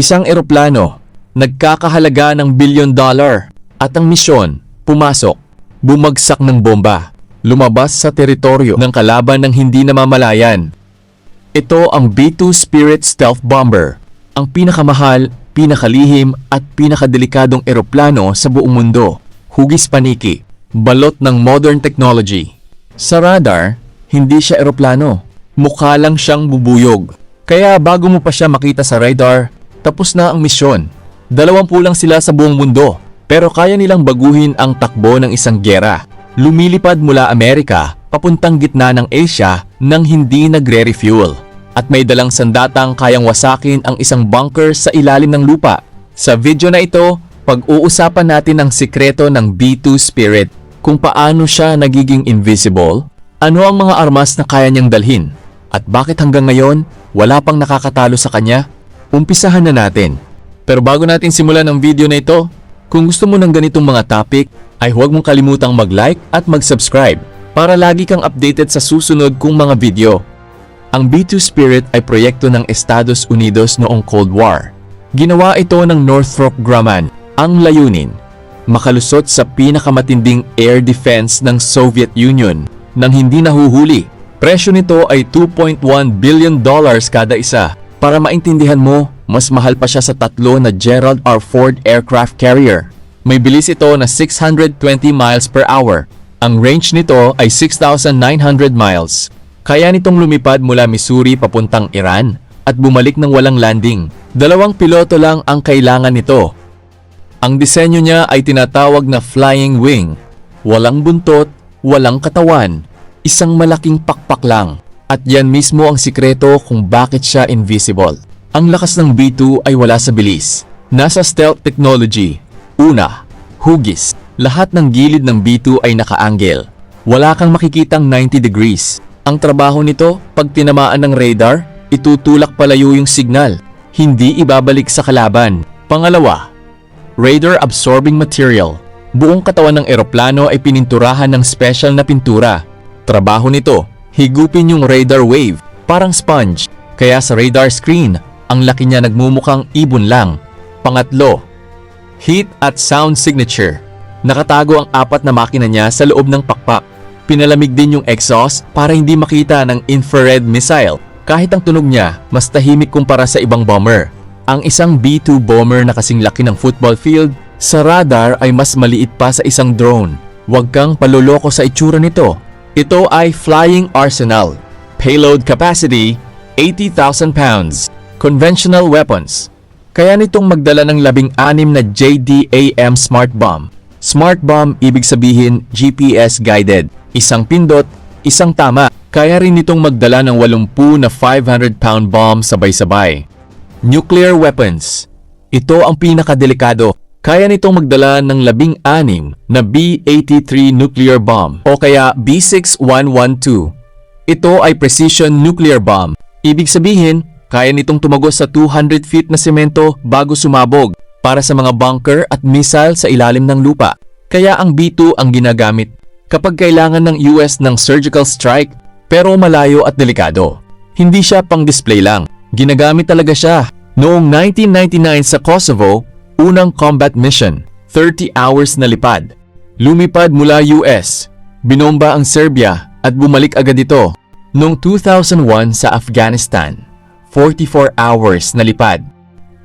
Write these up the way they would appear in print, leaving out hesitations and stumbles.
Isang eroplano, nagkakahalaga ng $1 billion at ang misyon, pumasok, bumagsak ng bomba, lumabas sa teritoryo ng kalaban ng hindi namamalayan. Ito ang B-2 Spirit Stealth Bomber, ang pinakamahal, pinakalihim at pinakadelikadong eroplano sa buong mundo. Hugis paniki, balot ng modern technology. Sa radar, hindi siya eroplano, mukha lang siyang bubuyog. Kaya bago mo pa siya makita sa radar, tapos na ang misyon. 20 lang sila sa buong mundo, pero kaya nilang baguhin ang takbo ng isang giyera. Lumilipad mula Amerika, papuntang gitna ng Asia nang hindi nagre-refuel. At may dalang sandatang kayang wasakin ang isang bunker sa ilalim ng lupa. Sa video na ito, pag-uusapan natin ang sikreto ng B-2 Spirit, kung paano siya nagiging invisible, ano ang mga armas na kaya niyang dalhin, at bakit hanggang ngayon wala pang nakakatalo sa kanya. Umpisahan na natin. Pero bago natin simulan ang video na ito, kung gusto mo ng ganitong mga topic, ay huwag mong kalimutang mag-like at mag-subscribe para lagi kang updated sa susunod kong mga video. Ang B-2 Spirit ay proyekto ng Estados Unidos noong Cold War. Ginawa ito ng Northrop Grumman. Ang layunin, makalusot sa pinakamatinding air defense ng Soviet Union nang hindi nahuhuli. Presyo nito ay $2.1 billion kada isa. Para maintindihan mo, mas mahal pa siya sa tatlo na Gerald R. Ford aircraft carrier. May bilis ito na 620 miles per hour. Ang range nito ay 6,900 miles. Kaya nitong lumipad mula Missouri papuntang Iran at bumalik ng walang landing. 2 piloto lang ang kailangan nito. Ang disenyo niya ay tinatawag na flying wing. Walang buntot, walang katawan, isang malaking pakpak lang. At yan mismo ang sikreto kung bakit siya invisible. Ang lakas ng B-2 ay wala sa bilis. Nasa stealth technology. Una, hugis. Lahat ng gilid ng B-2 ay naka-angle. Wala kang makikitang 90 degrees. Ang trabaho nito, pag tinamaan ng radar, itutulak palayo yung signal. Hindi ibabalik sa kalaban. Pangalawa, radar absorbing material. Buong katawan ng eroplano ay pininturahan ng special na pintura. Trabaho nito, higupin yung radar wave, parang sponge. Kaya sa radar screen, ang laki niya nagmumukhang ibon lang. Pangatlo, heat at sound signature. Nakatago ang 4 na makina niya sa loob ng pakpak. Pinalamig din yung exhaust para hindi makita ng infrared missile. Kahit ang tunog niya, mas tahimik kumpara sa ibang bomber. Ang isang B-2 bomber na kasing laki ng football field, sa radar ay mas maliit pa sa isang drone. Huwag kang paluloko sa itsura nito. Ito ay Flying Arsenal. Payload capacity, 80,000 pounds. Conventional weapons. Kaya nitong magdala ng 16 na JDAM Smart Bomb. Smart Bomb ibig sabihin GPS guided. Isang pindot, isang tama. Kaya rin nitong magdala ng 80 na 500-pound bomb sabay-sabay. Nuclear weapons. Ito ang pinakadelikado. Kaya nitong magdala ng 16 na B-83 nuclear bomb o kaya B6112. Ito ay precision nuclear bomb. Ibig sabihin, kaya nitong tumagos sa 200 feet na semento bago sumabog para sa mga bunker at missile sa ilalim ng lupa. Kaya ang B-2 ang ginagamit kapag kailangan ng US ng surgical strike pero malayo at delikado. Hindi siya pang display lang. Ginagamit talaga siya. Noong 1999 sa Kosovo, unang combat mission, 30 hours na lipad. Lumipad mula US, binomba ang Serbia at bumalik agad ito. Noong 2001 sa Afghanistan, 44 hours na lipad.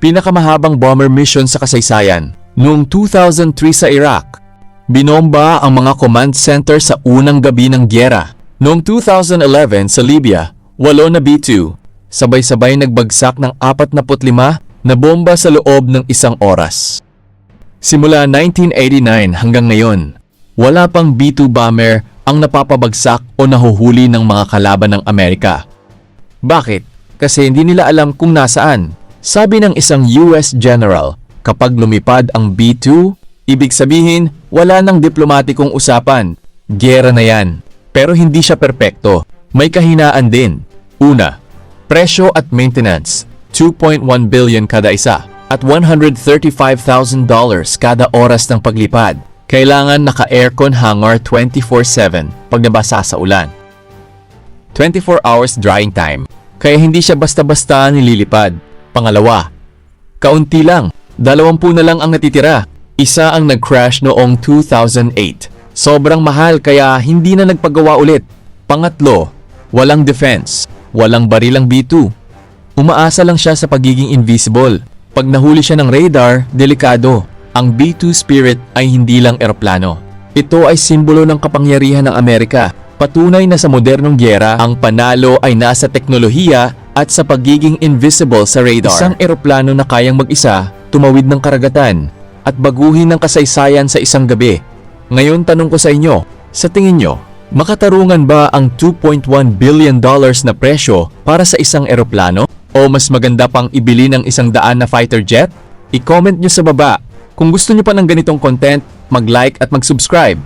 Pinakamahabang bomber mission sa kasaysayan. Noong 2003 sa Iraq, binomba ang mga command center sa unang gabi ng giyera. Noong 2011 sa Libya, 8 na B-2. Sabay-sabay nagbagsak ng 45 na bomba sa loob ng 1 oras. Simula 1989 hanggang ngayon, wala pang B-2 bomber ang napapabagsak o nahuhuli ng mga kalaban ng Amerika. Bakit? Kasi hindi nila alam kung nasaan. Sabi ng isang US general, kapag lumipad ang B-2, ibig sabihin wala nang diplomatikong usapan. Giyera na yan. Pero hindi siya perpekto. May kahinaan din. Una, presyo at maintenance, 2.1 billion kada isa at $135,000 kada oras ng paglipad. Kailangan naka-aircon hangar 24/7 pag nabasa sa ulan. 24 hours drying time, kaya hindi siya basta-basta nililipad. Pangalawa, Kaunti lang, 20 na lang ang natitira. Isa ang nag-crash noong 2008. Sobrang mahal kaya hindi na nagpagawa ulit. Pangatlo, walang defense, walang barilang B2. Umaasa lang siya sa pagiging invisible. Pag nahuli siya ng radar, delikado. Ang B2 Spirit ay hindi lang eroplano. Ito ay simbolo ng kapangyarihan ng Amerika. Patunay na sa modernong gyera, ang panalo ay nasa teknolohiya at sa pagiging invisible sa radar. Isang eroplano na kayang mag-isa, tumawid ng karagatan, at baguhin ng kasaysayan sa isang gabi. Ngayon tanong ko sa inyo, sa tingin nyo, makatarungan ba ang $2.1 billion na presyo para sa isang eroplano? O mas maganda pang ibili ng 100 na fighter jet? I-comment nyo sa baba. Kung gusto nyo pa ng ganitong content, mag-like at mag-subscribe.